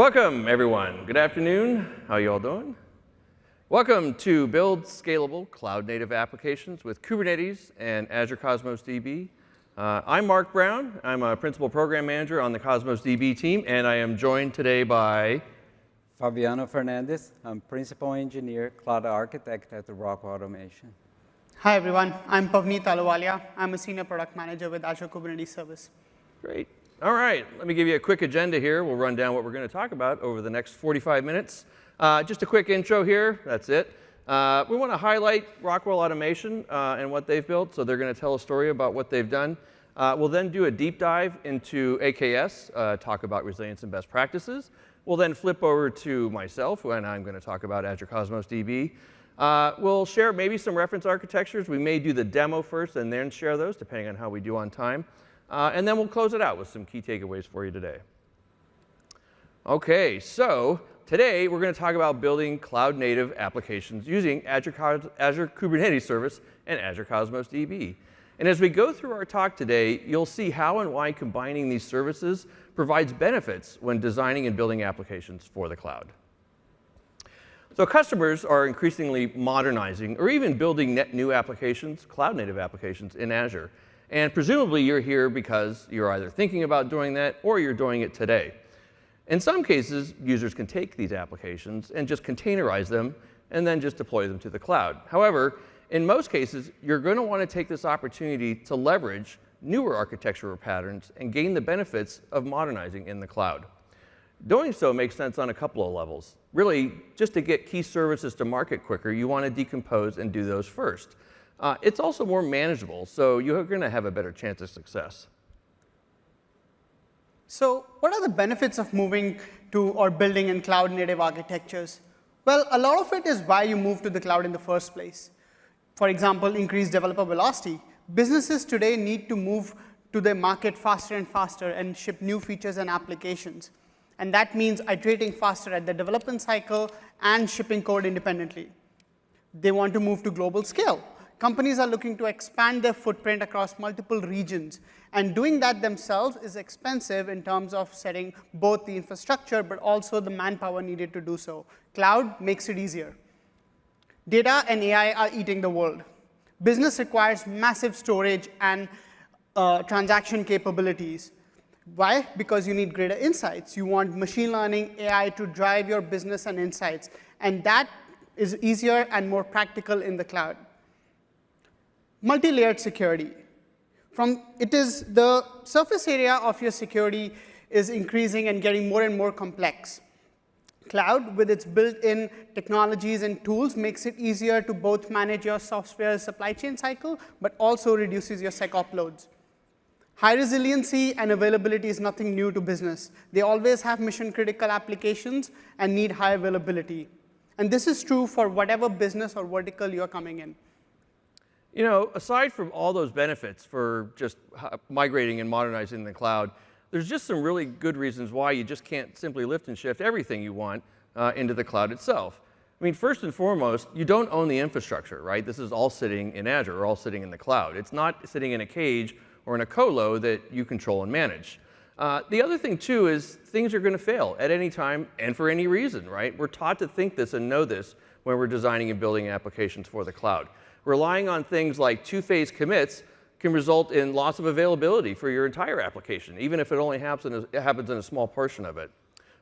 Welcome, everyone. Good afternoon. How you all doing? Welcome to Build Scalable Cloud-Native Applications with Kubernetes and Azure Cosmos DB. I'm Mark Brown. I'm a Principal Program Manager on the Cosmos DB team, and I am joined today by Fabiano Fernandes. I'm Principal Engineer, Cloud Architect at Rockwell Automation. Hi, everyone. I'm Pavneet Ahluwalia. I'm a Senior Product Manager with Azure Kubernetes Service. Great. All right, let me give you a quick agenda here. We'll run down what we're going to talk about over the next 45 minutes. Just a quick intro here. That's it. We want to highlight Rockwell Automation and what they've built. So they're going to tell a story about what they've done. We'll then do a deep dive into AKS, talk about resilience and best practices. We'll then flip over to myself, and I'm going to talk about Azure Cosmos DB. We'll share maybe some reference architectures. We may do the demo first and then share those, depending on how we do on time. And then we'll close it out with some key takeaways for you today. OK, so today we're going to talk about building cloud-native applications using Azure Kubernetes Service and Azure Cosmos DB. And as we go through our talk today, you'll see how and why combining these services provides benefits when designing and building applications for the cloud. So customers are increasingly modernizing or even building net new applications, cloud-native applications in Azure. And presumably, you're here because you're either thinking about doing that or you're doing it today. In some cases, users can take these applications and just containerize them and then just deploy them to the cloud. However, in most cases, you're going to want to take this opportunity to leverage newer architectural patterns and gain the benefits of modernizing in the cloud. Doing so makes sense on a couple of levels. Really, just to get key services to market quicker, you want to decompose and do those first. It's also more manageable, so you're going to have a better chance of success. So what are the benefits of moving to or building in cloud-native architectures? Well, a lot of it is why you move to the cloud in the first place. For example, increased developer velocity. Businesses today need to move to their market faster and faster and ship new features and applications. And that means iterating faster at the development cycle and shipping code independently. They want to move to global scale. Companies are looking to expand their footprint across multiple regions. And doing that themselves is expensive in terms of setting both the infrastructure, but also the manpower needed to do so. Cloud makes it easier. Data and AI are eating the world. Business requires massive storage and transaction capabilities. Why? Because you need greater insights. You want machine learning, AI to drive your business and insights. And that is easier and more practical in the cloud. Multi-layered security. The surface area of your security is increasing and getting more and more complex. Cloud, with its built-in technologies and tools, makes it easier to both manage your software supply chain cycle, but also reduces your SecOps loads. High resiliency and availability is nothing new to business. They always have mission-critical applications and need high availability. And this is true for whatever business or vertical you're coming in. You know, aside from all those benefits for just migrating and modernizing in the cloud, there's just some really good reasons why you just can't simply lift and shift everything you want into the cloud itself. I mean, first and foremost, you don't own the infrastructure, right? This is all sitting in Azure or all sitting in the cloud. It's not sitting in a cage or in a colo that you control and manage. The other thing, too, is things are going to fail at any time and for any reason, right? We're taught to think this and know this when we're designing and building applications for the cloud. Relying on things like two-phase commits can result in loss of availability for your entire application, even if it only happens in a small portion of it.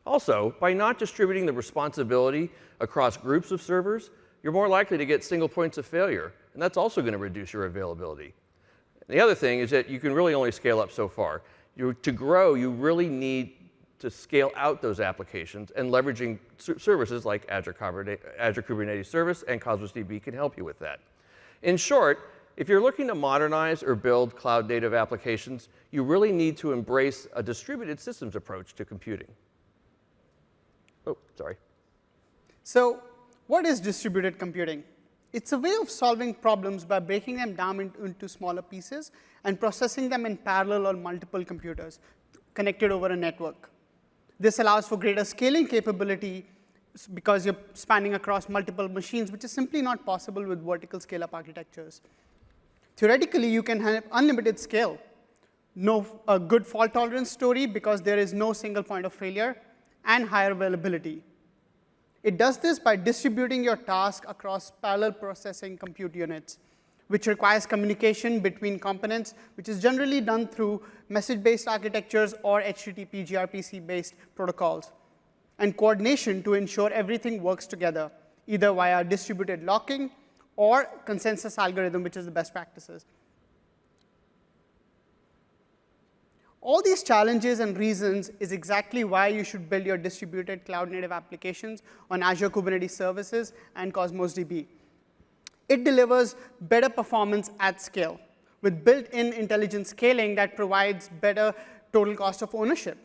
Also, by not distributing the responsibility across groups of servers, you're more likely to get single points of failure, and that's also going to reduce your availability. And the other thing is that you can really only scale up so far. To grow, you really need to scale out those applications, and leveraging services like Azure Kubernetes Service and Cosmos DB can help you with that. In short, if you're looking to modernize or build cloud-native applications, you really need to embrace a distributed systems approach to computing. Oh, sorry. So what is distributed computing? It's a way of solving problems by breaking them down into smaller pieces and processing them in parallel on multiple computers connected over a network. This allows for greater scaling capability because you're spanning across multiple machines, which is simply not possible with vertical scale-up architectures. Theoretically, you can have unlimited scale. A good fault tolerance story because there is no single point of failure. and higher availability. It does this by distributing your task across parallel processing compute units, which requires communication between components, which is generally done through message-based architectures or HTTP gRPC-based protocols, and coordination to ensure everything works together, either via distributed locking or consensus algorithm, which is the best practices. All these challenges and reasons is exactly why you should build your distributed cloud-native applications on Azure Kubernetes Services and Cosmos DB. It delivers better performance at scale with built-in intelligent scaling that provides better total cost of ownership.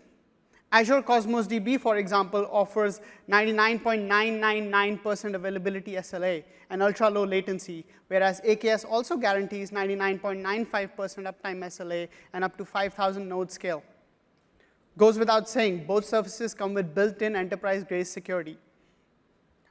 Azure Cosmos DB, for example, offers 99.999% availability SLA and ultra-low latency, whereas AKS also guarantees 99.95% uptime SLA and up to 5,000 node scale. Goes without saying, both services come with built-in enterprise-grade security.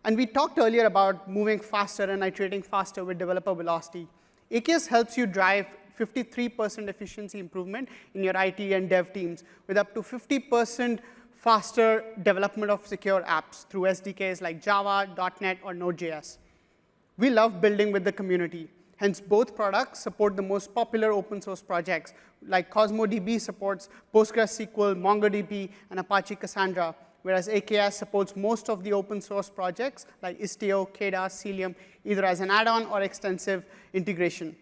And we talked earlier about moving faster and iterating faster with developer velocity. AKS helps you drive 53% efficiency improvement in your IT and dev teams, with up to 50% faster development of secure apps through SDKs like Java, .NET, or Node.js. We love building with the community. Hence, both products support the most popular open source projects, like Cosmos DB supports PostgreSQL, MongoDB, and Apache Cassandra, whereas AKS supports most of the open source projects like Istio, Kada, Cilium, either as an add-on or extensive integration.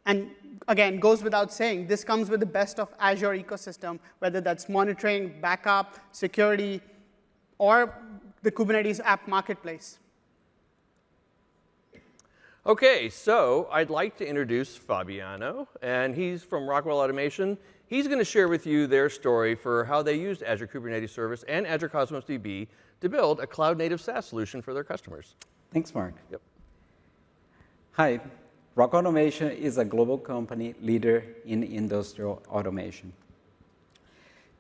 And again, goes without saying, this comes with the best of Azure ecosystem, whether that's monitoring, backup, security, or the Kubernetes app marketplace. OK, so I'd like to introduce Fabiano, and he's from Rockwell Automation. He's going to share with you their story for how they used Azure Kubernetes Service and Azure Cosmos DB to build a cloud-native SaaS solution for their customers. Thanks, Mark. Yep. Hi. Rockwell Automation is a global company leader in industrial automation.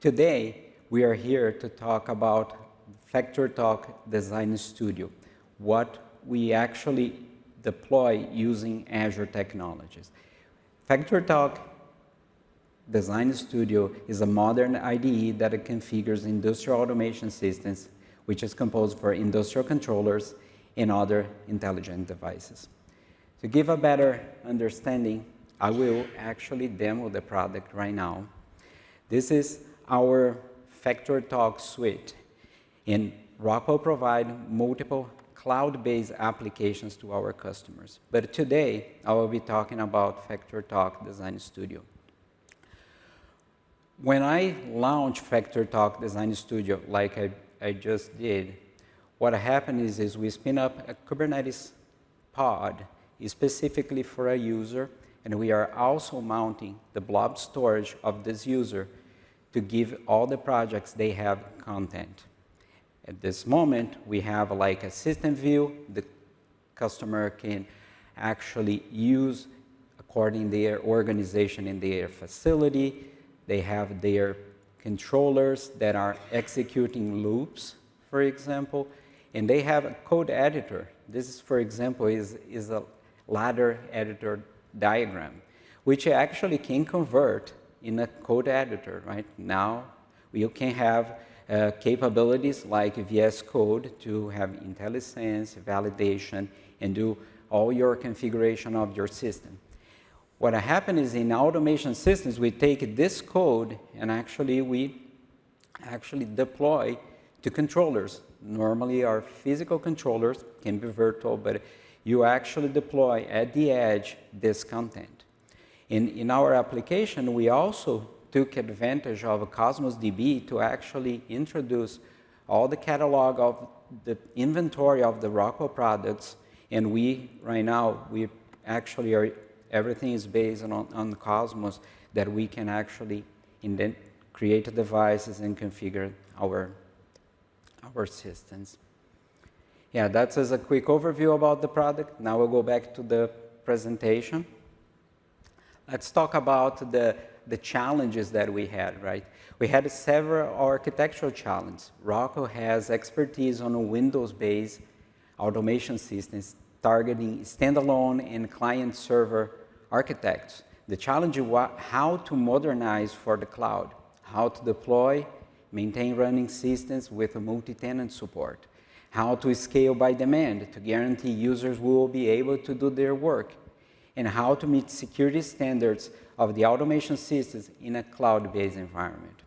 Today, we are here to talk about FactoryTalk Design Studio, what we actually deploy using Azure technologies. FactoryTalk Design Studio is a modern IDE that configures industrial automation systems, which is composed for industrial controllers and other intelligent devices. To give a better understanding, I will actually demo the product right now. This is our FactoryTalk suite. And Rockwell provides multiple cloud-based applications to our customers. But today, I will be talking about FactoryTalk Design Studio. When I launched FactoryTalk Design Studio, like I just did, what happened is we spin up a Kubernetes pod specifically for a user, and we are also mounting the blob storage of this user to give all the projects they have content. At this moment, we have like a system view. The customer can actually use according to their organization in their facility. They have their controllers that are executing loops, for example, and they have a code editor. This is, for example, is a ladder editor diagram, which actually can convert in a code editor. Right now, you can have capabilities like VS Code to have IntelliSense, validation, and do all your configuration of your system. What happened is in automation systems, we take this code and we deploy to controllers. Normally, our physical controllers can be virtual, but you actually deploy at the edge this content. In our application, we also took advantage of Cosmos DB to actually introduce all the catalog of the inventory of the Rockwell products. And right now, everything is based on Cosmos, that we can actually create devices and configure our systems. Yeah, that's as a quick overview about the product. Now we'll go back to the presentation. Let's talk about the challenges that we had, right? We had several architectural challenges. Rockwell has expertise on Windows-based automation systems targeting standalone and client-server architects. The challenge was how to modernize for the cloud, how to deploy maintain running systems with a multi-tenant support, how to scale by demand to guarantee users will be able to do their work, and how to meet security standards of the automation systems in a cloud-based environment.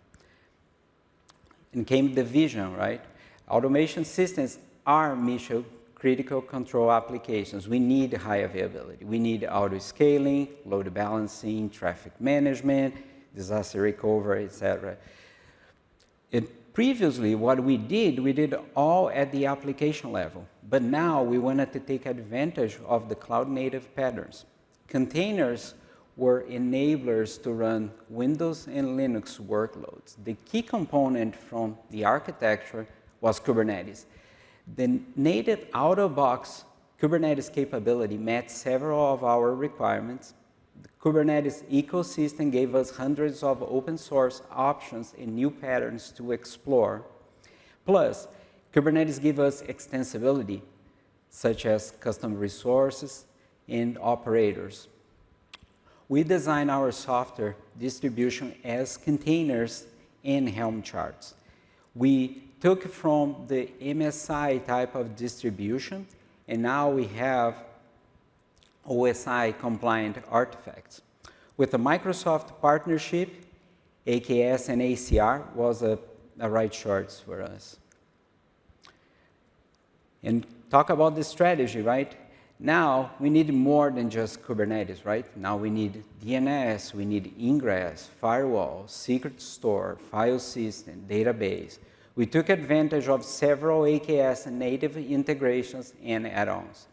And came the vision, right? Automation systems are mission-critical control applications. We need high availability. We need auto-scaling, load balancing, traffic management, disaster recovery, etc. And previously, what we did all at the application level. But now we wanted to take advantage of the cloud-native patterns. Containers were enablers to run Windows and Linux workloads. The key component from the architecture was Kubernetes. The native out-of-box Kubernetes capability met several of our requirements. The Kubernetes ecosystem gave us hundreds of open source options and new patterns to explore. Plus, Kubernetes gave us extensibility, such as custom resources and operators. We design our software distribution as containers and Helm charts. We took from the MSI type of distribution, and now we have OSI compliant artifacts. With the Microsoft partnership, AKS and ACR was a right choice for us. And talk about the strategy, right? Now, we need more than just Kubernetes, right? Now we need DNS, we need ingress, firewall, secret store, file system, database. We took advantage of several AKS native integrations and add-ons.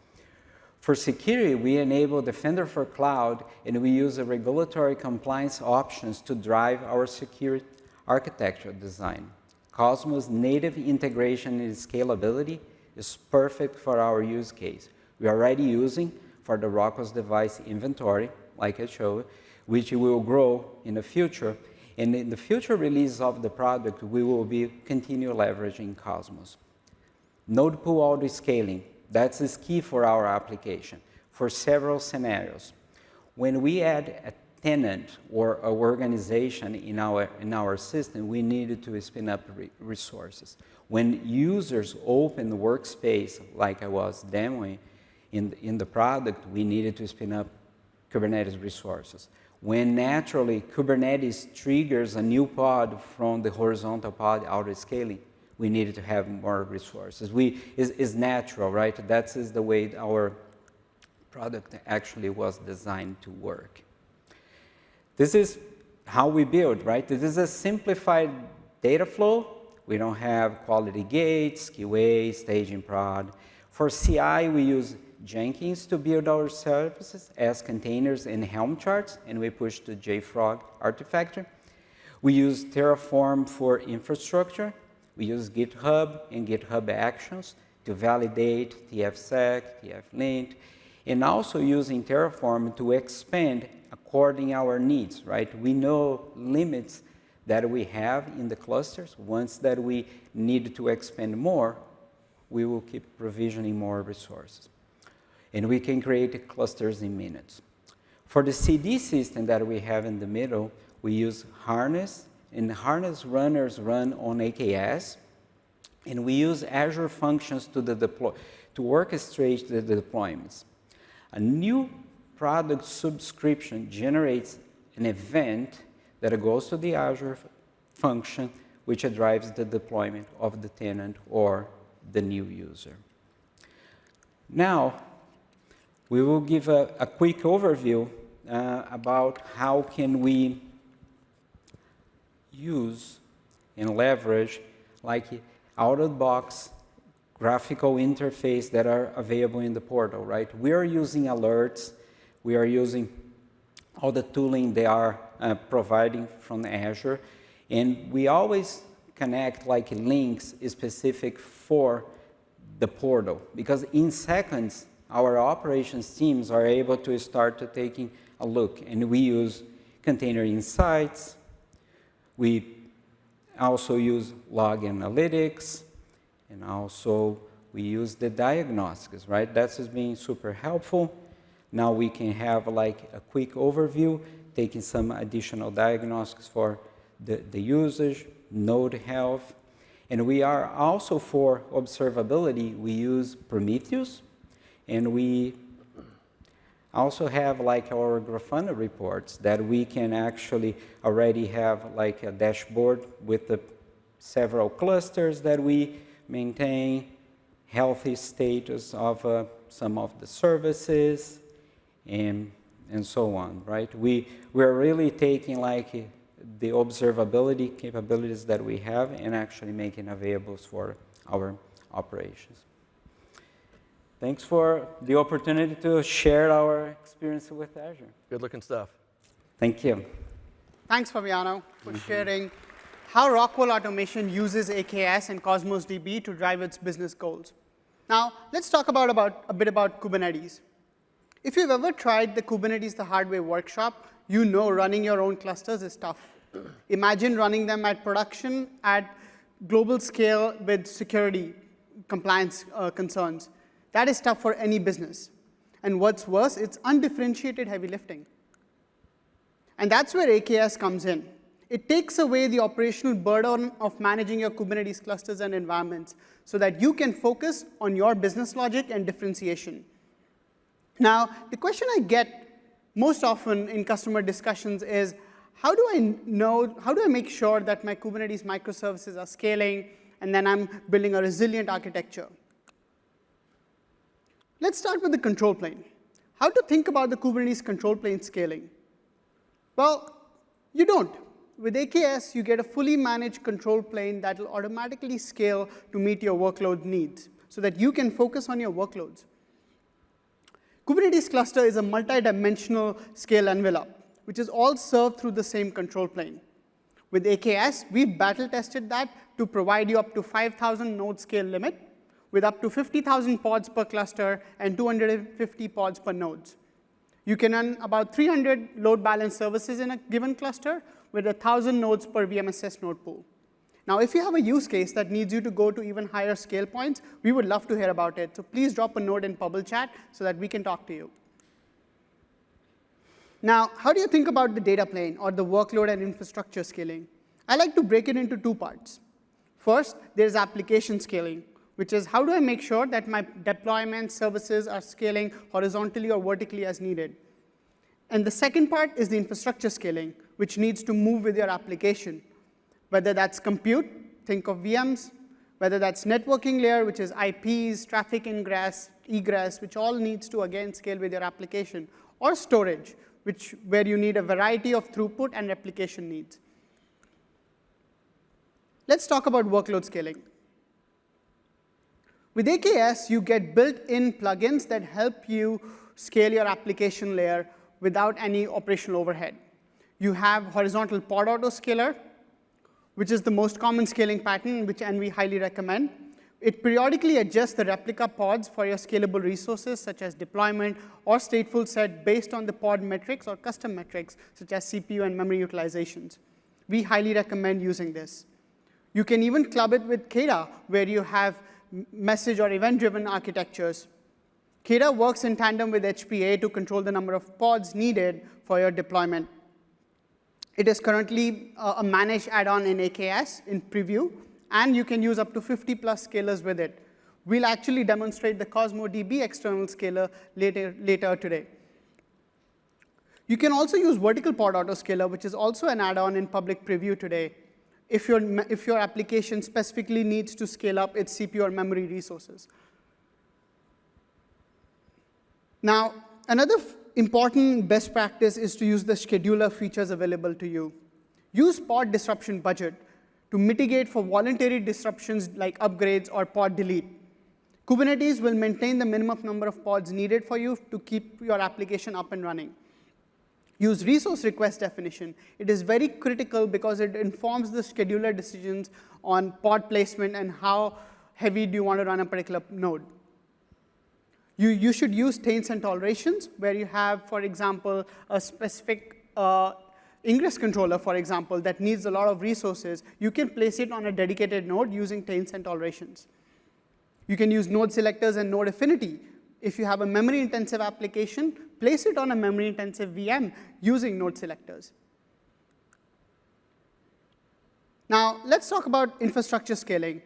For security, we enable Defender for Cloud, and we use the regulatory compliance options to drive our security architecture design. Cosmos native integration and scalability is perfect for our use case. We are already using for the Rockwell's device inventory, like I showed, which will grow in the future. And in the future release of the product, we will be continue leveraging Cosmos. Node pool auto scaling, that's key for our application for several scenarios. When we add a tenant or an organization in our system, we needed to spin up resources. When users open the workspace, like I was demoing, in the product, we needed to spin up Kubernetes resources. When naturally Kubernetes triggers a new pod from the horizontal pod auto-scaling, we needed to have more resources. It's natural, right? That is the way our product actually was designed to work. This is how we build, right? This is a simplified data flow. We don't have quality gates, QA, staging prod. For CI, we use Jenkins to build our services as containers and Helm charts, and we push the JFrog artifactory. We use Terraform for infrastructure. We use GitHub and GitHub Actions to validate TFSec, TFLint, and also using Terraform to expand according to our needs, right? We know limits that we have in the clusters. Once that we need to expand more, we will keep provisioning more resources. And we can create clusters in minutes. For the CD system that we have in the middle, we use Harness, and Harness runners run on AKS, and we use Azure functions to orchestrate the deployments. A new product subscription generates an event that goes to the Azure function, which drives the deployment of the tenant or the new user. Now, we will give a quick overview about how can we use and leverage like out-of-the-box graphical interface that are available in the portal, right? We are using alerts. We are using all the tooling they are providing from Azure. And we always connect like links specific for the portal, because in seconds, our operations teams are able to start taking a look, and we use container insights. We also use log analytics, and also we use the diagnostics, right? That's being super helpful. Now we can have like a quick overview, taking some additional diagnostics for the usage, node health. And we are also, for observability, we use Prometheus, and we also have like our Grafana reports that we can actually already have like a dashboard with the several clusters that we maintain, healthy status of some of the services, and so on, right? We're really taking like the observability capabilities that we have and actually making available for our operations. Thanks for the opportunity to share our experience with Azure. Good looking stuff. Thank you. Thanks, Fabiano, for sharing how Rockwell Automation uses AKS and Cosmos DB to drive its business goals. Now, let's talk a bit about Kubernetes. If you've ever tried the Kubernetes the hard way workshop, you know running your own clusters is tough. Imagine running them at production at global scale with security compliance concerns. That is tough for any business. And what's worse, it's undifferentiated heavy lifting. And that's where AKS comes in. It takes away the operational burden of managing your Kubernetes clusters and environments so that you can focus on your business logic and differentiation. Now, the question I get most often in customer discussions is, how do I make sure that my Kubernetes microservices are scaling and then I'm building a resilient architecture? Let's start with the control plane. How to think about the Kubernetes control plane scaling? Well, you don't. With AKS, you get a fully managed control plane that will automatically scale to meet your workload needs so that you can focus on your workloads. Kubernetes cluster is a multi-dimensional scale envelope, which is all served through the same control plane. With AKS, we've battle tested that to provide you up to 5,000 node scale limit with up to 50,000 pods per cluster and 250 pods per nodes. You can run about 300 load balance services in a given cluster with 1,000 nodes per VMSS node pool. Now, if you have a use case that needs you to go to even higher scale points, we would love to hear about it. So please drop a note in Bubble Chat so that we can talk to you. Now, how do you think about the data plane or the workload and infrastructure scaling? I like to break it into two parts. First, there's application scaling, which is how do I make sure that my deployment services are scaling horizontally or vertically as needed. And the second part is the infrastructure scaling, which needs to move with your application. Whether that's compute, think of VMs, whether that's networking layer, which is IPs, traffic ingress, egress, which all needs to, again, scale with your application, or storage, where you need a variety of throughput and replication needs. Let's talk about workload scaling. With AKS, you get built-in plugins that help you scale your application layer without any operational overhead. You have horizontal pod autoscaler, which is the most common scaling pattern, and we highly recommend. It periodically adjusts the replica pods for your scalable resources, such as deployment or stateful set based on the pod metrics or custom metrics, such as CPU and memory utilizations. We highly recommend using this. You can even club it with Kata, where you have message or event-driven architectures. Kata works in tandem with HPA to control the number of pods needed for your deployment. It is currently a managed add-on in AKS in preview, and you can use up to 50+ scalers with it. We'll actually demonstrate the Cosmos DB external scaler later today. You can also use vertical pod autoscaler, which is also an add-on in public preview today, if your application specifically needs to scale up its CPU or memory resources. Now, another important best practice is to use the scheduler features available to you. Use pod disruption budget to mitigate for voluntary disruptions like upgrades or pod delete. Kubernetes will maintain the minimum number of pods needed for you to keep your application up and running. Use resource request definition. It is very critical because it informs the scheduler decisions on pod placement and how heavy do you want to run a particular node. You should use taints and tolerations, where you have, for example, a specific ingress controller, for example, that needs a lot of resources. You can place it on a dedicated node using taints and tolerations. You can use node selectors and node affinity. If you have a memory-intensive application, place it on a memory-intensive VM using node selectors. Now, let's talk about infrastructure scaling.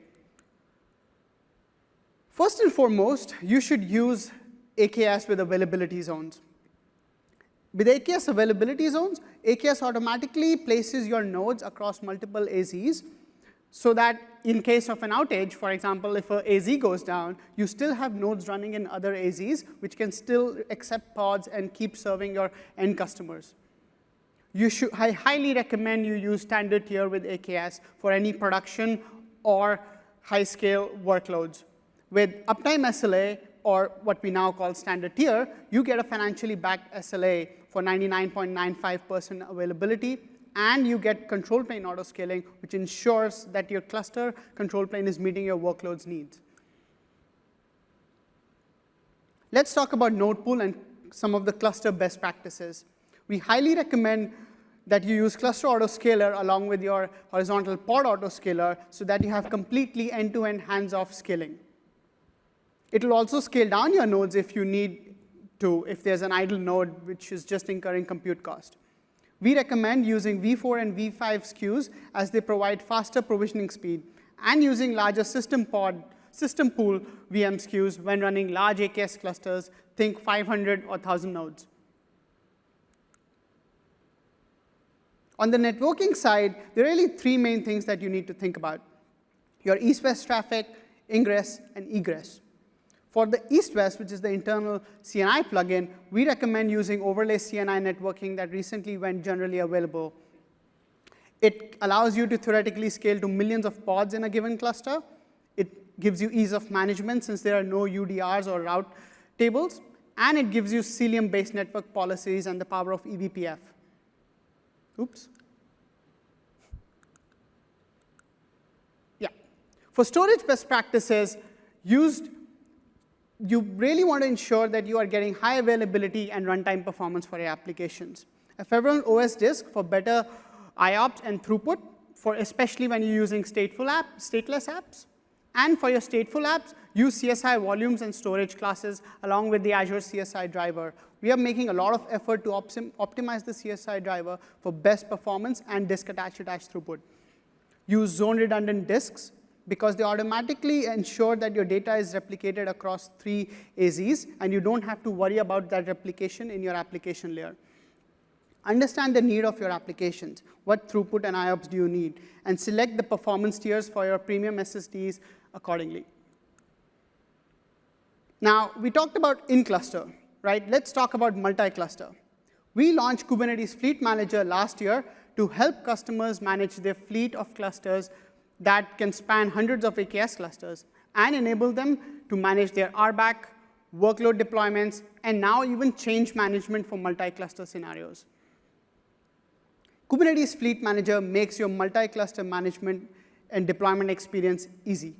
First and foremost, you should use AKS with availability zones. With AKS availability zones, AKS automatically places your nodes across multiple AZs so that in case of an outage, for example, if a AZ goes down, you still have nodes running in other AZs, which can still accept pods and keep serving your end customers. I highly recommend you use standard tier with AKS for any production or high-scale workloads. With uptime SLA, or what we now call standard tier, you get a financially backed SLA for 99.95% availability, and you get control plane autoscaling, which ensures that your cluster control plane is meeting your workload's needs. Let's talk about node pool and some of the cluster best practices. We highly recommend that you use cluster autoscaler along with your horizontal pod autoscaler so that you have completely end-to-end hands-off scaling. It will also scale down your nodes if you need to, if there's an idle node which is just incurring compute cost. We recommend using V4 and V5 SKUs as they provide faster provisioning speed, and using larger system pool VM SKUs when running large AKS clusters, think 500 or 1,000 nodes. On the networking side, there are really three main things that you need to think about: your east-west traffic, ingress, and egress. For the east-west, which is the internal CNI plugin, we recommend using overlay CNI networking that recently went generally available. It allows you to theoretically scale to millions of pods in a given cluster. It gives you ease of management since there are no UDRs or route tables. And it gives you Cilium-based network policies and the power of eBPF. Oops. Yeah. For storage best practices, you really want to ensure that you are getting high availability and runtime performance for your applications. A Federal OS disk for better IOPS and throughput, especially when you're using stateless apps. And for your stateful apps, use CSI volumes and storage classes along with the Azure CSI driver. We are making a lot of effort to optimize the CSI driver for best performance and disk attach throughput. Use zone redundant disks because they automatically ensure that your data is replicated across 3 AZs, and you don't have to worry about that replication in your application layer. Understand the need of your applications. What throughput and IOPS do you need? And select the performance tiers for your premium SSDs accordingly. Now, we talked about in-cluster, right? Let's talk about multi-cluster. We launched Kubernetes Fleet Manager last year to help customers manage their fleet of clusters that can span hundreds of AKS clusters and enable them to manage their RBAC, workload deployments, and now even change management for multi-cluster scenarios. Kubernetes Fleet Manager makes your multi-cluster management and deployment experience easy,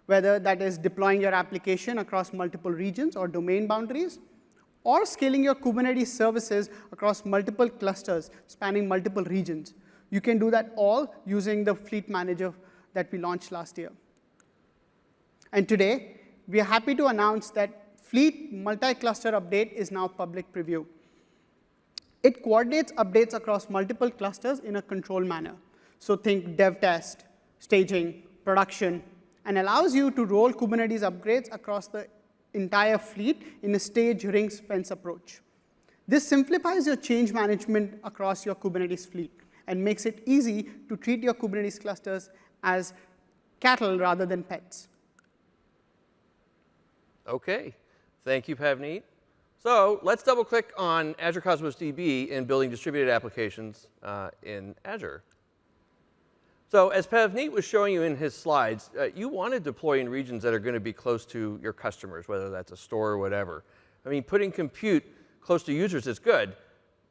whether that is deploying your application across multiple regions or domain boundaries, or scaling your Kubernetes services across multiple clusters spanning multiple regions. You can do that all using the Fleet Manager that we launched last year. And today, we are happy to announce that Fleet Multi-Cluster Update is now public preview. It coordinates updates across multiple clusters in a controlled manner. So think dev test, staging, production, and allows you to roll Kubernetes upgrades across the entire fleet in a stage ring fence approach. This simplifies your change management across your Kubernetes fleet and makes it easy to treat your Kubernetes clusters as cattle rather than pets. OK. Thank you, Pavneet. So let's double click on Azure Cosmos DB in building distributed applications in Azure. So as Pavneet was showing you in his slides, you want to deploy in regions that are going to be close to your customers, whether that's a store or whatever. I mean, putting compute close to users is good.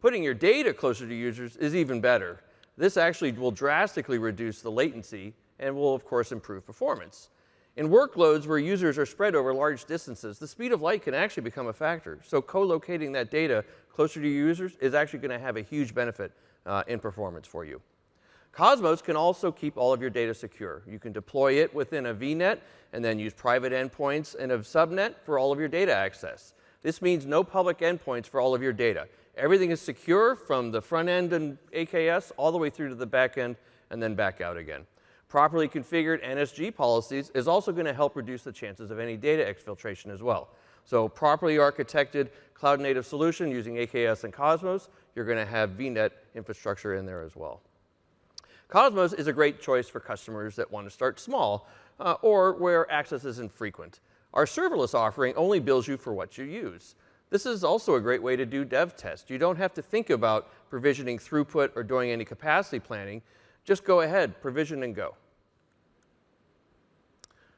Putting your data closer to users is even better. This actually will drastically reduce the latency and will, of course, improve performance. In workloads where users are spread over large distances, the speed of light can actually become a factor. So co-locating that data closer to your users is actually going to have a huge benefit in performance for you. Cosmos can also keep all of your data secure. You can deploy it within a VNet and then use private endpoints and a subnet for all of your data access. This means no public endpoints for all of your data. Everything is secure from the front end and AKS all the way through to the back end and then back out again. Properly configured NSG policies is also going to help reduce the chances of any data exfiltration as well. So properly architected cloud-native solution using AKS and Cosmos, you're going to have VNet infrastructure in there as well. Cosmos is a great choice for customers that want to start small or where access is infrequent. Our serverless offering only bills you for what you use. This is also a great way to do dev test. You don't have to think about provisioning throughput or doing any capacity planning. Just go ahead, provision and go.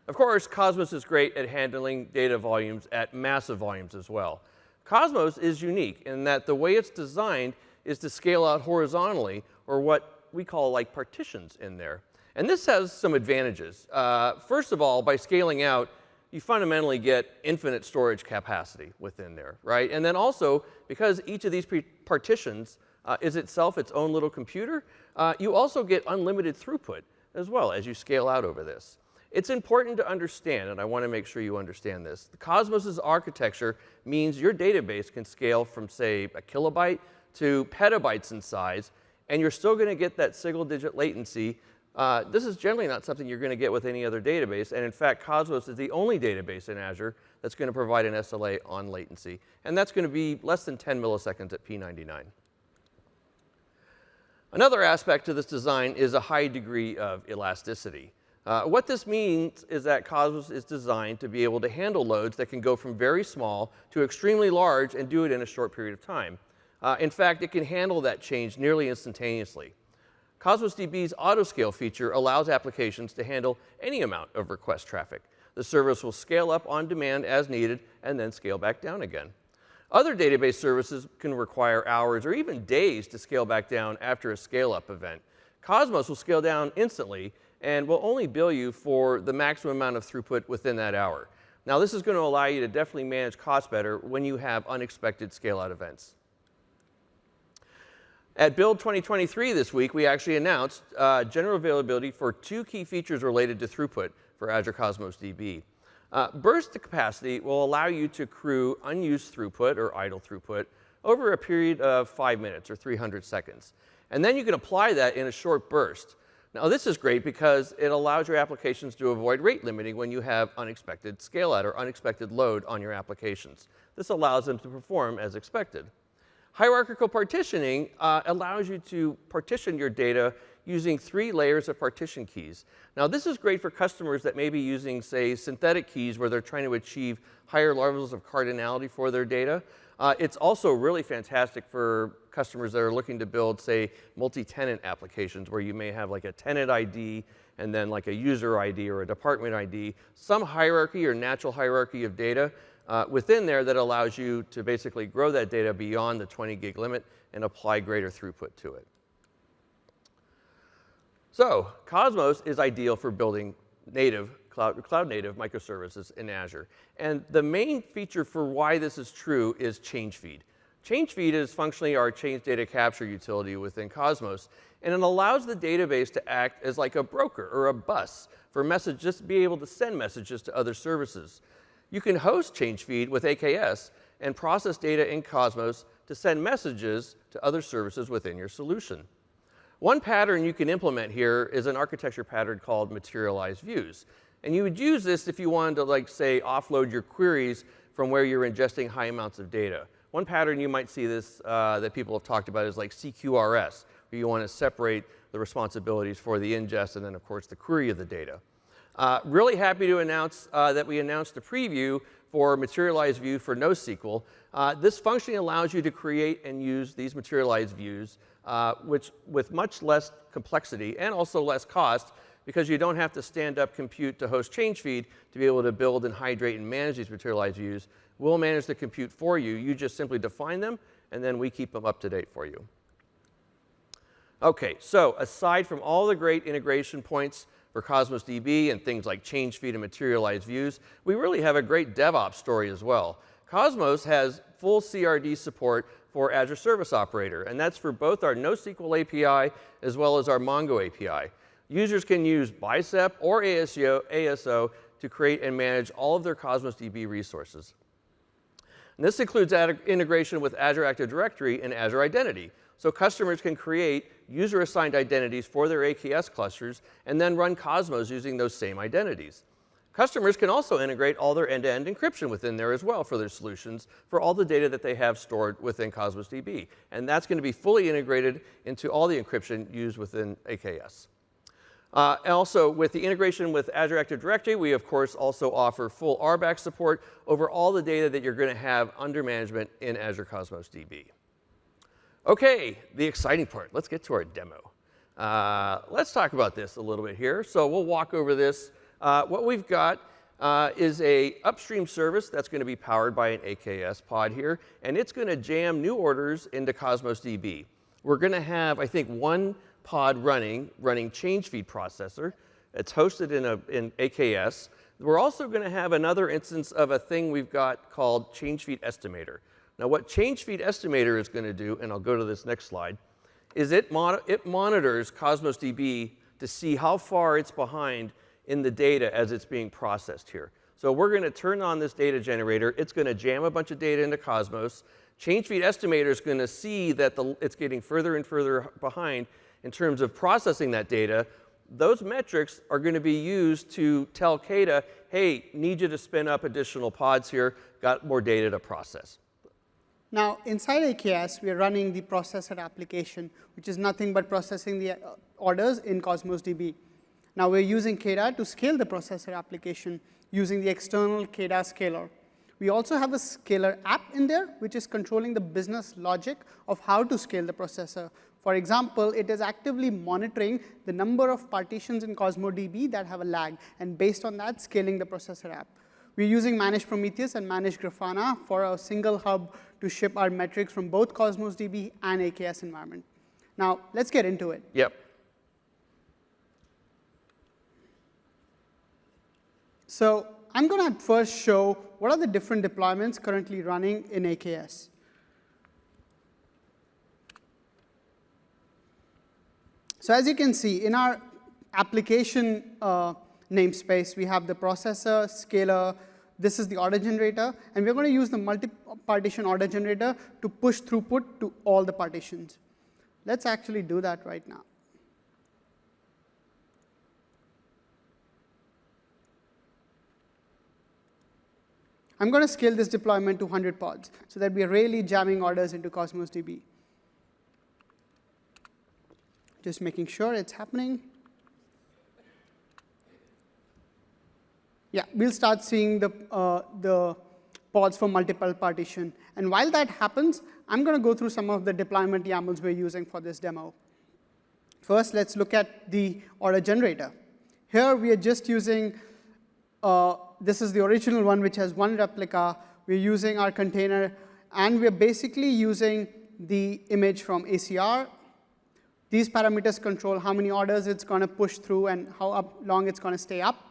Of course, Cosmos is great at handling data volumes at massive volumes as well. Cosmos is unique in that the way it's designed is to scale out horizontally, or what we call like partitions in there. And this has some advantages. First of all, by scaling out, you fundamentally get infinite storage capacity within there, right? And then also, because each of these partitions is itself its own little computer, you also get unlimited throughput as well as you scale out over this. It's important to understand, and I want to make sure you understand this. The Cosmos' architecture means your database can scale from, say, a kilobyte to petabytes in size, and you're still going to get that single-digit latency. This is generally not something you're going to get with any other database, and in fact, Cosmos is the only database in Azure that's going to provide an SLA on latency, and that's going to be less than 10 milliseconds at P99. Another aspect to this design is a high degree of elasticity. What this means is that Cosmos is designed to be able to handle loads that can go from very small to extremely large and do it in a short period of time. In fact, it can handle that change nearly instantaneously. Cosmos DB's Autoscale feature allows applications to handle any amount of request traffic. The service will scale up on demand as needed and then scale back down again. Other database services can require hours or even days to scale back down after a scale-up event. Cosmos will scale down instantly and will only bill you for the maximum amount of throughput within that hour. Now, this is going to allow you to definitely manage costs better when you have unexpected scale-out events. At Build 2023 this week, we actually announced general availability for 2 key features related to throughput for Azure Cosmos DB. Burst capacity will allow you to accrue unused throughput or idle throughput over a period of 5 minutes or 300 seconds. And then you can apply that in a short burst. Now, this is great because it allows your applications to avoid rate limiting when you have unexpected scale-out or unexpected load on your applications. This allows them to perform as expected. Hierarchical partitioning allows you to partition your data using 3 layers of partition keys. Now, this is great for customers that may be using, say, synthetic keys where they're trying to achieve higher levels of cardinality for their data. It's also really fantastic for customers that are looking to build, say, multi-tenant applications where you may have like a tenant ID and then like a user ID or a department ID, some hierarchy or natural hierarchy of data within there that allows you to basically grow that data beyond the 20 gig limit and apply greater throughput to it. So Cosmos is ideal for building native cloud-native microservices in Azure. And the main feature for why this is true is change feed. Change feed is functionally our change data capture utility within Cosmos, and it allows the database to act as like a broker or a bus for messages, to be able to send messages to other services. You can host change feed with AKS and process data in Cosmos to send messages to other services within your solution. One pattern you can implement here is an architecture pattern called materialized views. And you would use this if you wanted to, like, say, offload your queries from where you're ingesting high amounts of data. One pattern you might see this that people have talked about is like CQRS, where you want to separate the responsibilities for the ingest and then, of course, the query of the data. Really happy to announce that we announced a preview for materialized view for NoSQL. This function allows you to create and use these materialized views, which with much less complexity and also less cost, because you don't have to stand up compute to host change feed to be able to build and hydrate and manage these materialized views. We'll manage the compute for you. You just simply define them, and then we keep them up to date for you. OK, so aside from all the great integration points for Cosmos DB and things like change feed and materialized views, we really have a great DevOps story as well. Cosmos has full CRD support for Azure Service Operator, and that's for both our NoSQL API as well as our Mongo API. Users can use Bicep or ASO to create and manage all of their Cosmos DB resources. And this includes integration with Azure Active Directory and Azure Identity. So customers can create user-assigned identities for their AKS clusters and then run Cosmos using those same identities. Customers can also integrate all their end-to-end encryption within there as well for their solutions for all the data that they have stored within Cosmos DB. And that's going to be fully integrated into all the encryption used within AKS. And also, with the integration with Azure Active Directory, we, of course, also offer full RBAC support over all the data that you're going to have under management in Azure Cosmos DB. OK, the exciting part. Let's get to our demo. Let's talk about this a little bit here. So we'll walk over this. What we've got is an upstream service that's going to be powered by an AKS pod here. And it's going to jam new orders into Cosmos DB. We're going to have, I think, one pod running change feed processor. It's hosted in AKS. We're also going to have another instance of a thing we've got called change feed estimator. Now, what change feed estimator is going to do, and I'll go to this next slide, is it monitors Cosmos DB to see how far it's behind in the data as it's being processed here. So we're going to turn on this data generator. It's going to jam a bunch of data into Cosmos. Change feed estimator is going to see that it's getting further and further behind in terms of processing that data. Those metrics are going to be used to tell Kada, hey, need you to spin up additional pods here, got more data to process. Now, inside AKS, we are running the processor application, which is nothing but processing the orders in Cosmos DB. Now, we're using Kada to scale the processor application using the external Kada scaler. We also have a scaler app in there, which is controlling the business logic of how to scale the processor. For example, it is actively monitoring the number of partitions in Cosmos DB that have a lag, and based on that, scaling the processor app. We're using Managed Prometheus and Managed Grafana for a single hub to ship our metrics from both Cosmos DB and AKS environment. Now, let's get into it. Yep. So I'm going to first show what are the different deployments currently running in AKS. So as you can see, in our application namespace, we have the processor, scaler. This is the order generator. And we're going to use the multi-partition order generator to push throughput to all the partitions. Let's actually do that right now. I'm going to scale this deployment to 100 pods so that we are really jamming orders into Cosmos DB. Just making sure it's happening. Yeah, we'll start seeing the pods for multiple partition. And while that happens, I'm going to go through some of the deployment YAMLs we're using for this demo. First, let's look at the order generator. Here, we are just using, this is the original one, which has one replica. We're using our container, and we're basically using the image from ACR. These parameters control how many orders it's going to push through and how long it's going to stay up.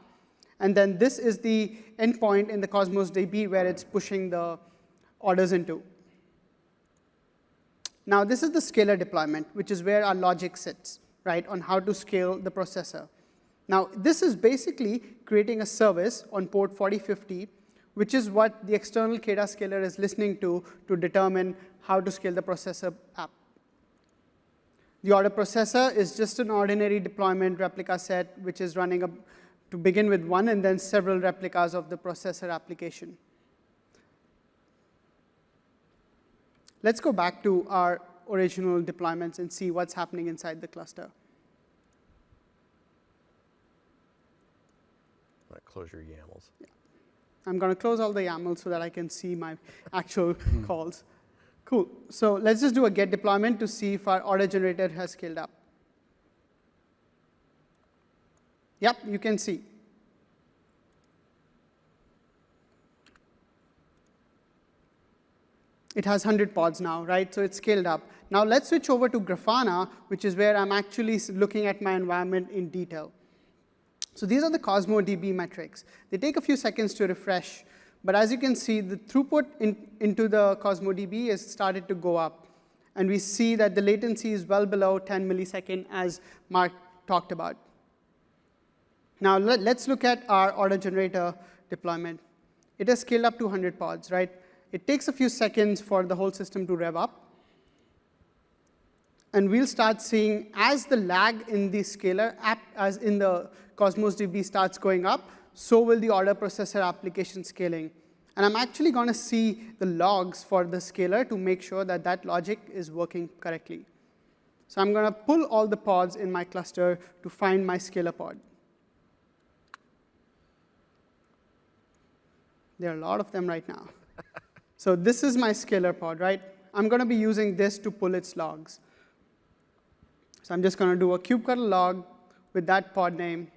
And then this is the endpoint in the Cosmos DB where it's pushing the orders into. Now, this is the scalar deployment, which is where our logic sits, right, on how to scale the processor. Now, this is basically creating a service on port 4050, which is what the external Kada scaler is listening to determine how to scale the processor app. The order processor is just an ordinary deployment replica set, which is running to begin with one and then several replicas of the processor application. Let's go back to our original deployments and see what's happening inside the cluster. Close your YAMLs. Yeah. I'm going to close all the YAMLs so that I can see my actual calls. Cool. So let's just do a get deployment to see if our order generator has scaled up. Yep, you can see. It has 100 pods now, right? So it's scaled up. Now let's switch over to Grafana, which is where I'm actually looking at my environment in detail. So these are the Cosmos DB metrics. They take a few seconds to refresh. But as you can see, the throughput into the Cosmos DB has started to go up. And we see that the latency is well below 10 milliseconds, as Mark talked about. Now, let's look at our order generator deployment. It has scaled up to 100 pods, right? It takes a few seconds for the whole system to rev up. And we'll start seeing as the lag in the scaler app, as in the Cosmos DB starts going up, so will the order processor application scaling. And I'm actually going to see the logs for the scaler to make sure that that logic is working correctly. So I'm going to pull all the pods in my cluster to find my scaler pod. There are a lot of them right now. So this is my scaler pod, right? I'm going to be using this to pull its logs. So I'm just going to do a kubectl log with that pod name.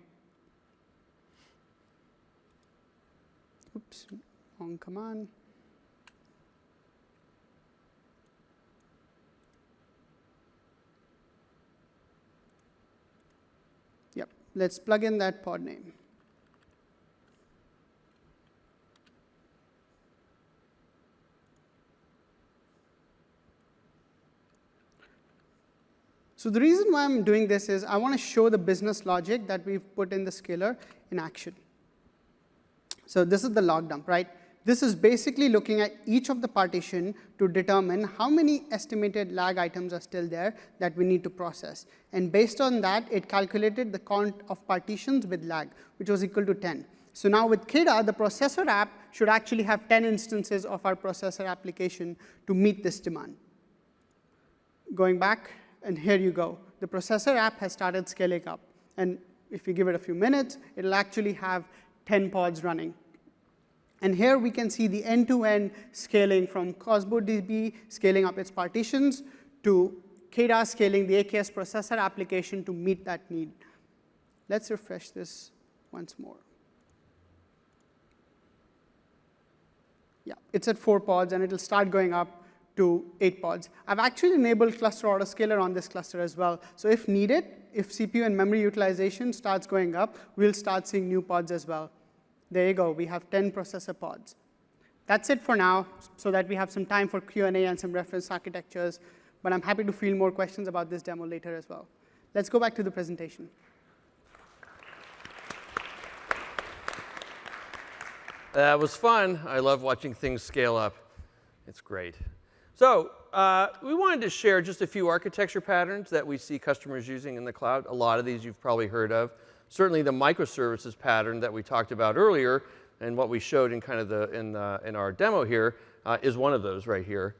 Oops, wrong command. Yep, let's plug in that pod name. So the reason why I'm doing this is I want to show the business logic that we've put in the scaler in action. So this is the log dump, right? This is basically looking at each of the partition to determine how many estimated lag items are still there that we need to process. And based on that, it calculated the count of partitions with lag, which was equal to 10. So now with KDA, the processor app should actually have 10 instances of our processor application to meet this demand. Going back, and here you go. The processor app has started scaling up. And if you give it a few minutes, it'll actually have 10 pods running. And here we can see the end-to-end scaling from Cosmos DB scaling up its partitions to KDA scaling the AKS processor application to meet that need. Let's refresh this once more. Yeah, it's at 4 pods, and it'll start going up to 8 pods. I've actually enabled cluster autoscaler on this cluster as well. So if needed, if CPU and memory utilization starts going up, we'll start seeing new pods as well. There you go. We have 10 processor pods. That's it for now, so that we have some time for Q&A and some reference architectures. But I'm happy to field more questions about this demo later as well. Let's go back to the presentation. That was fun. I love watching things scale up. It's great. So we wanted to share just a few architecture patterns that we see customers using in the cloud. A lot of these you've probably heard of. Certainly the microservices pattern that we talked about earlier and what we showed in kind of in our demo here is one of those right here.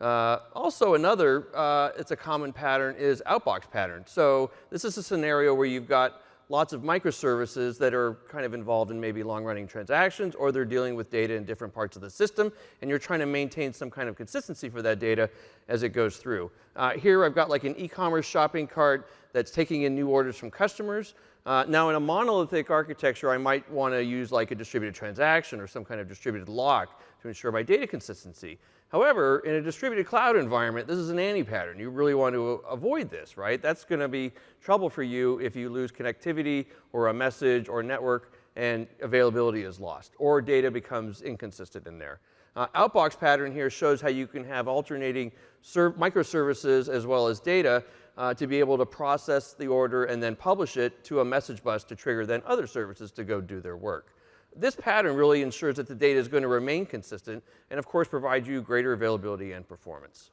Also another, it's a common pattern, is Outbox Pattern. So this is a scenario where you've got lots of microservices that are kind of involved in maybe long-running transactions, or they're dealing with data in different parts of the system, and you're trying to maintain some kind of consistency for that data as it goes through. Here I've got like an e-commerce shopping cart that's taking in new orders from customers. Now in a monolithic architecture, I might want to use like a distributed transaction or some kind of distributed lock to ensure my data consistency. However, in a distributed cloud environment, this is an anti-pattern. You really want to avoid this, right? That's going to be trouble for you if you lose connectivity or a message or network and availability is lost, or data becomes inconsistent in there. Outbox Pattern here shows how you can have alternating microservices as well as data to be able to process the order and then publish it to a message bus to trigger then other services to go do their work. This pattern really ensures that the data is going to remain consistent and, of course, provide you greater availability and performance.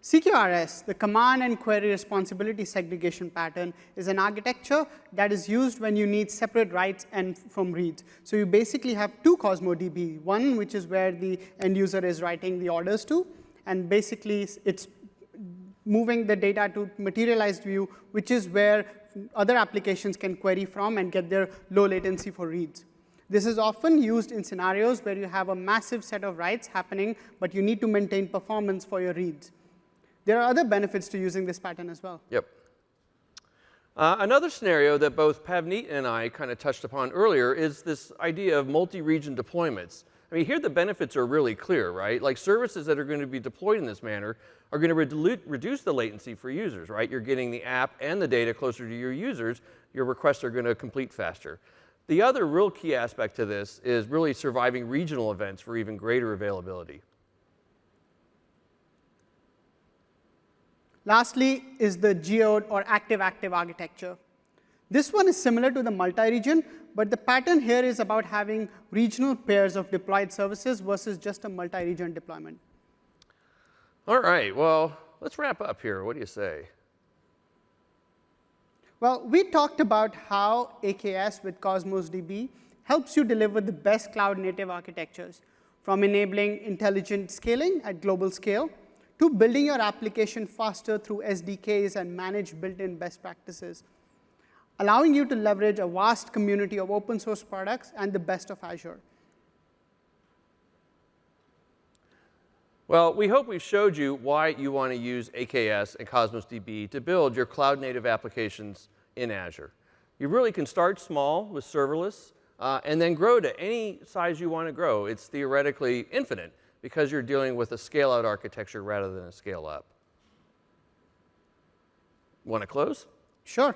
CQRS, the command and query responsibility segregation pattern, is an architecture that is used when you need separate writes and from reads. So you basically have two Cosmos DB, one which is where the end user is writing the orders to, and basically it's moving the data to materialized view, which is where other applications can query from and get their low latency for reads. This is often used in scenarios where you have a massive set of writes happening, but you need to maintain performance for your reads. There are other benefits to using this pattern as well. Yep. Another scenario that both Pavneet and I kind of touched upon earlier is this idea of multi-region deployments. I mean, here the benefits are really clear, right? Like services that are going to be deployed in this manner are going to reduce the latency for users, right? You're getting the app and the data closer to your users. Your requests are going to complete faster. The other real key aspect to this is really surviving regional events for even greater availability. Lastly is the Geode or active-active architecture. This one is similar to the multi-region, but the pattern here is about having regional pairs of deployed services versus just a multi-region deployment. All right, well, let's wrap up here. What do you say? Well, we talked about how AKS with Cosmos DB helps you deliver the best cloud-native architectures, from enabling intelligent scaling at global scale to building your application faster through SDKs and managed built-in best practices, allowing you to leverage a vast community of open source products and the best of Azure. Well, we hope we've showed you why you want to use AKS and Cosmos DB to build your cloud-native applications in Azure. You really can start small with serverless and then grow to any size you want to grow. It's theoretically infinite because you're dealing with a scale-out architecture rather than a scale-up. Want to close? Sure.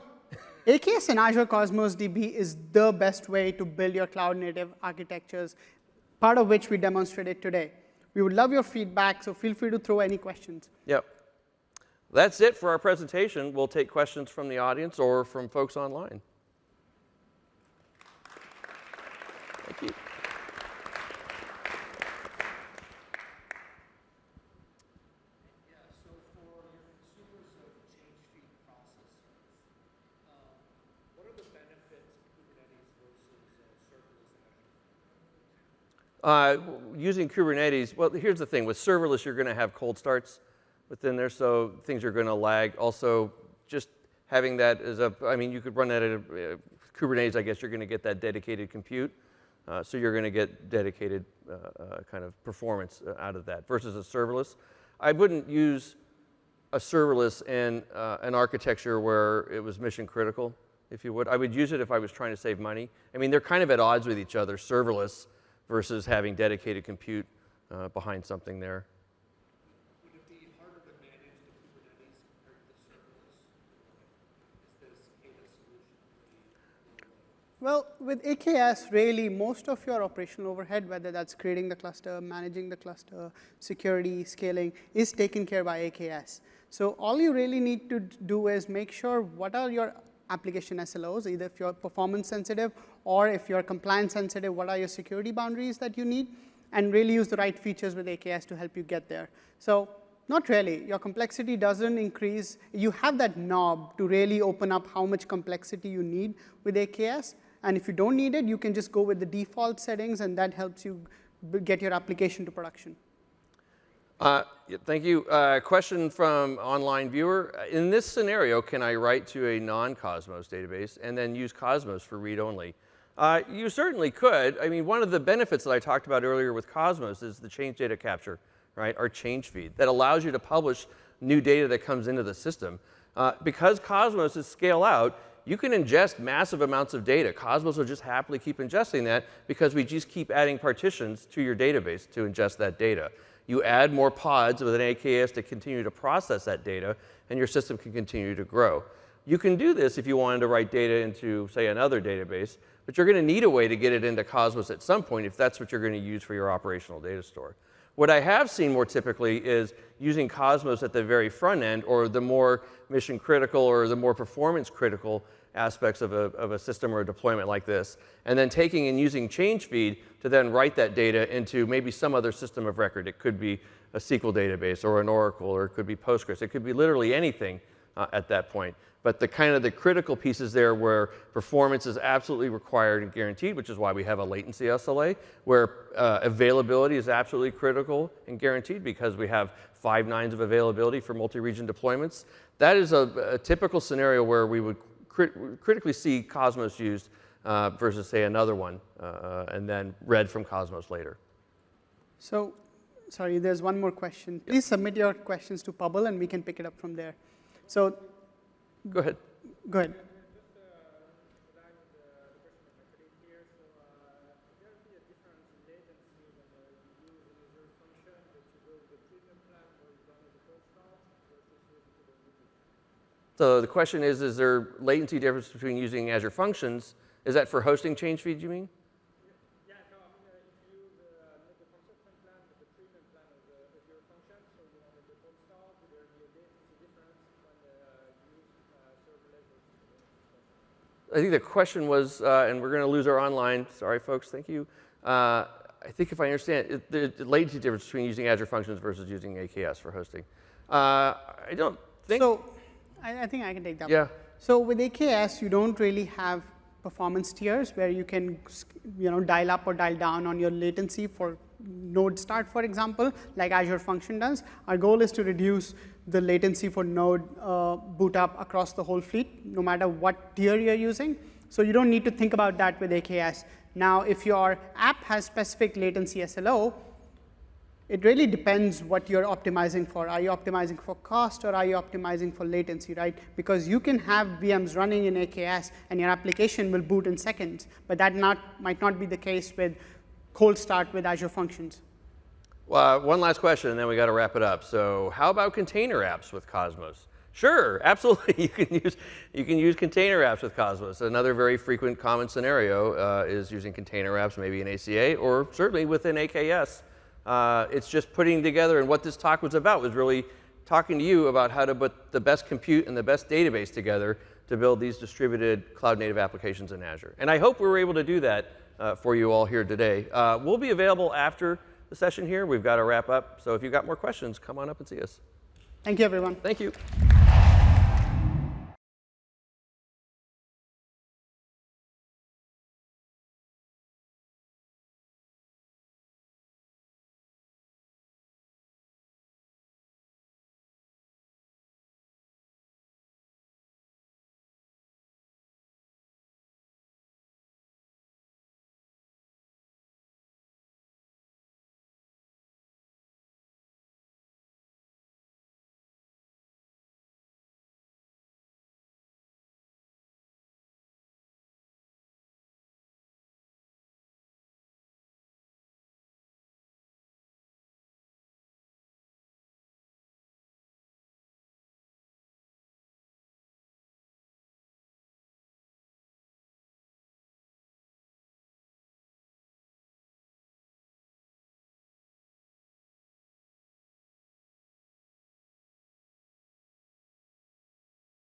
AKS and Azure Cosmos DB is the best way to build your cloud-native architectures, part of which we demonstrated today. We would love your feedback, so feel free to throw any questions. Yep. That's it for our presentation. We'll take questions from the audience or from folks online. Thank you. Using Kubernetes, well, here's the thing. With serverless, you're going to have cold starts within there, so things are going to lag. Also, just having that as a, I mean, you could run that at Kubernetes, I guess you're going to get that dedicated compute. So you're going to get dedicated kind of performance out of that versus a serverless. I wouldn't use a serverless in an architecture where it was mission critical, if you would. I would use it if I was trying to save money. I mean, they're kind of at odds with each other, serverless versus having dedicated compute behind something there. Would it be harder to manage the Kubernetes compared to the serverless? Is this AKS solution? Well, with AKS, really, most of your operational overhead, whether that's creating the cluster, managing the cluster, security, scaling, is taken care by AKS. So all you really need to do is make sure what are your application SLOs, either if you're performance sensitive or if you're compliance sensitive, what are your security boundaries that you need, and really use the right features with AKS to help you get there. So not really. Your complexity doesn't increase. You have that knob to really open up how much complexity you need with AKS. And if you don't need it, you can just go with the default settings, and that helps you get your application to production. Thank you. Question from online viewer. In this scenario, can I write to a non-Cosmos database and then use Cosmos for read-only? You certainly could. I mean, one of the benefits that I talked about earlier with Cosmos is the change data capture, right? Our change feed that allows you to publish new data that comes into the system. Because Cosmos is scale out, you can ingest massive amounts of data. Cosmos will just happily keep ingesting that because we just keep adding partitions to your database to ingest that data. You add more pods with an AKS to continue to process that data, and your system can continue to grow. You can do this if you wanted to write data into, say, another database, but you're going to need a way to get it into Cosmos at some point if that's what you're going to use for your operational data store. What I have seen more typically is using Cosmos at the very front end, or the more mission critical or the more performance critical aspects of a system or a deployment like this, and then taking and using change feed to then write that data into maybe some other system of record. It could be a SQL database or an Oracle, or it could be Postgres. It could be literally anything at that point. But the kind of the critical pieces there where performance is absolutely required and guaranteed, which is why we have a latency SLA, where availability is absolutely critical and guaranteed because we have 5 nines of availability for multi-region deployments. That is a typical scenario where we would critically see Cosmos used versus, say, another one, and then read from Cosmos later. So, sorry, there's one more question. Please submit your questions to Pubble, and we can pick it up from there. So, go ahead. Go ahead. So the question is there latency difference between using Azure Functions? Is that for hosting change feed, you mean? Yeah, no, I mean, if you use not the consumption plan, but the treatment plan of the Azure Function, so you want the cold start, would there be a latency difference when you use serverless versus I think the question was, and we're going to lose our online. Sorry, folks. Thank you. I think if I understand, the latency difference between using Azure Functions versus using AKS for hosting. I don't think. So I think I can take that. Yeah. One. So with AKS, you don't really have performance tiers where you can dial up or dial down on your latency for node start, for example, like Azure Function does. Our goal is to reduce the latency for node boot up across the whole fleet, no matter what tier you're using. So you don't need to think about that with AKS. Now, if your app has specific latency SLO, it really depends what you're optimizing for. Are you optimizing for cost or are you optimizing for latency, right? Because you can have VMs running in AKS and your application will boot in seconds, but that might not be the case with cold start with Azure Functions. Well, one last question, and then we got to wrap it up. So how about container apps with Cosmos? Sure, absolutely. You can use container apps with Cosmos. Another very frequent common scenario is using container apps, maybe in ACA, or certainly within AKS. It's just putting together, and what this talk was about was really talking to you about how to put the best compute and the best database together to build these distributed cloud-native applications in Azure. And I hope we were able to do that for you all here today. We'll be available after the session here. We've got to wrap up. So if you've got more questions, come on up and see us. Thank you, everyone. Thank you.